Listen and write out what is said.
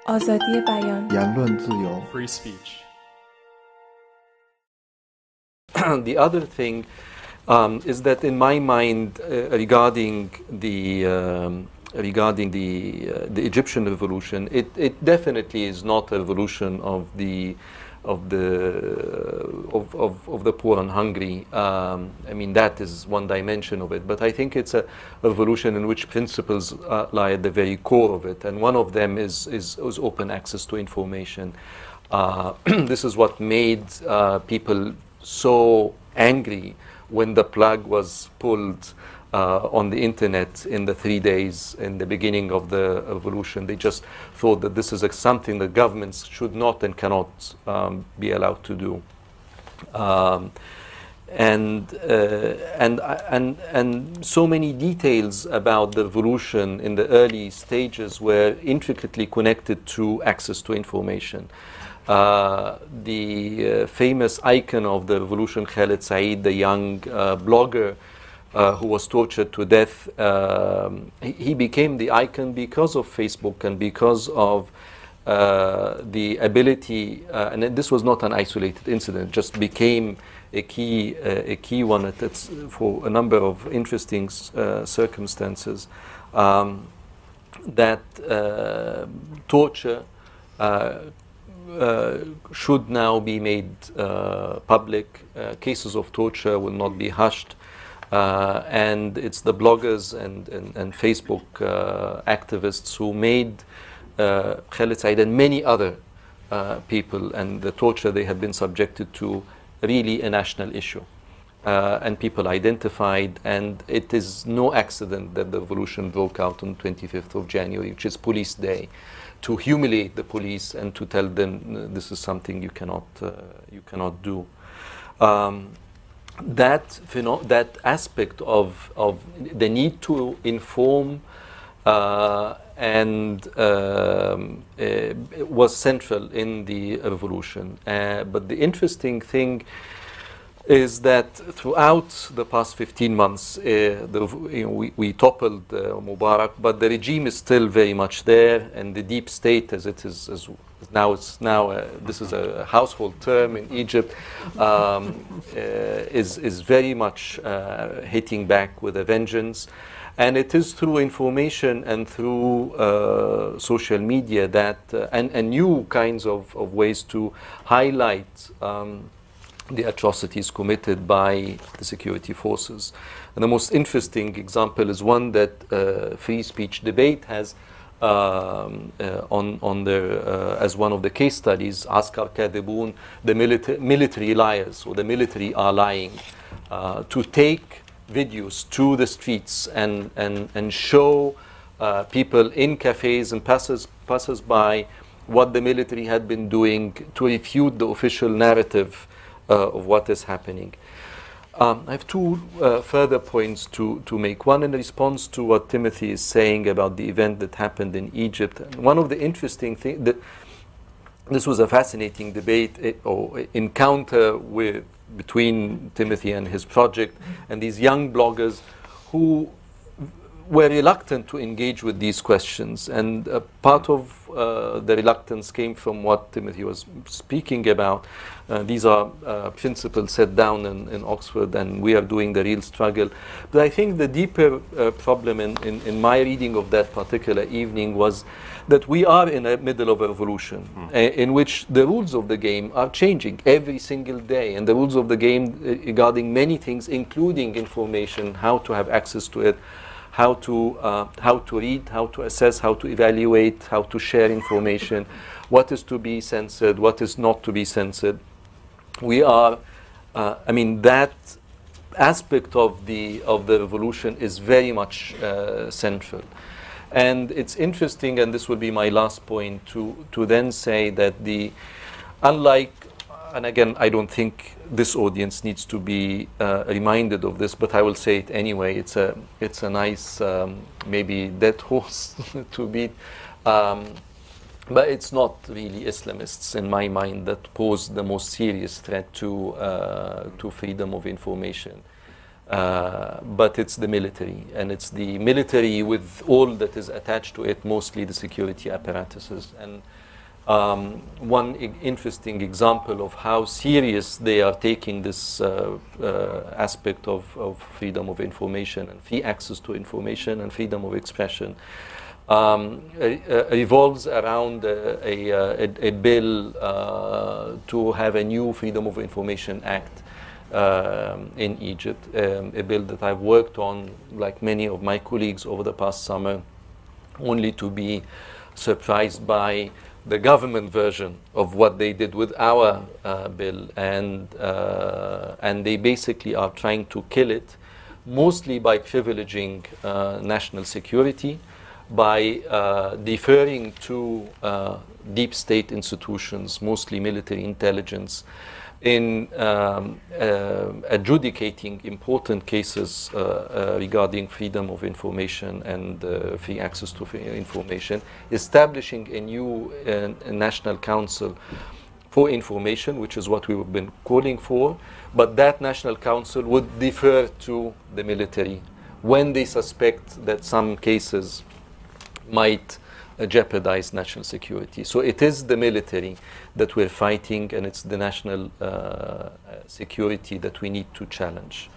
آزادی بیان言论自由 free speech. The other thing is that in my mind regarding the Egyptian revolution, it definitely is not a revolution of the poor and hungry. I mean, that is one dimension of it, but I think it's a revolution in which principles lie at the very core of it, and one of them is open access to information. This is what made people so angry when the plug was pulled on the internet in the 3 days in the beginning of the revolution. They just thought that this is something that governments should not and cannot be allowed to do. And so many details about the revolution in the early stages were intricately connected to access to information. The famous icon of the revolution, Khaled Said, the young blogger who was tortured to death, he became the icon because of Facebook and because of the ability, and this was not an isolated incident, just became a key one for a number of interesting circumstances, that torture should now be made public. Cases of torture will not be hushed. And it's the bloggers and Facebook activists who made Khaled Said and many other people and the torture they have been subjected to really a national issue. And people identified, and it is no accident that the revolution broke out on 25th of January, which is Police Day, to humiliate the police and to tell them this is something you cannot do. That aspect of the need to inform was central in the revolution. But the interesting thing is that throughout the past 15 months, we toppled Mubarak, but the regime is still very much there, and the deep state, as it is, this is a household term in Egypt, is very much hitting back with a vengeance. And it is through information and through social media that, and new kinds of ways to highlight the atrocities committed by the security forces. And the most interesting example is one that Free Speech Debate has on their, as one of the case studies, Askar Kadibun, the military liars, or the military are lying, to take videos to the streets and show people in cafes and passers-by what the military had been doing to refute the official narrative of what is happening. I have two further points to make. One in response to what Timothy is saying about the event that happened in Egypt. One of the interesting things, that this was a fascinating debate or encounter between Timothy and his project and these young bloggers who were reluctant to engage with these questions. And part of the reluctance came from what Timothy was speaking about. These are principles set down in Oxford, and we are doing the real struggle. But I think the deeper problem in my reading of that particular evening was that we are in the middle of a revolution in which the rules of the game are changing every single day, and the rules of the game regarding many things, including information, how to have access to it, how to read, how to assess, how to evaluate, how to share information, what is to be censored, what is not to be censored. We are, I mean, that aspect of the revolution is very much central. And it's interesting, and this will be my last point, to then say that unlike, and again, I don't think this audience needs to be reminded of this, but I will say it anyway. It's a nice, maybe dead horse to beat. But it's not really Islamists, in my mind, that pose the most serious threat to freedom of information. But it's the military, and it's the military with all that is attached to it, mostly the security apparatuses. And one interesting example of how serious they are taking this aspect of freedom of information and free access to information and freedom of expression revolves around a bill to have a new Freedom of Information Act in Egypt, a bill that I've worked on, like many of my colleagues, over the past summer, only to be surprised by the government version of what they did with our bill, and they basically are trying to kill it, mostly by privileging national security, by deferring to deep state institutions, mostly military intelligence, in adjudicating important cases regarding freedom of information and free access to free information, establishing a new National Council for Information, which is what we've been calling for, but that National Council would defer to the military when they suspect that some cases might jeopardize national security. So it is the military that we're fighting, and it's the national security that we need to challenge.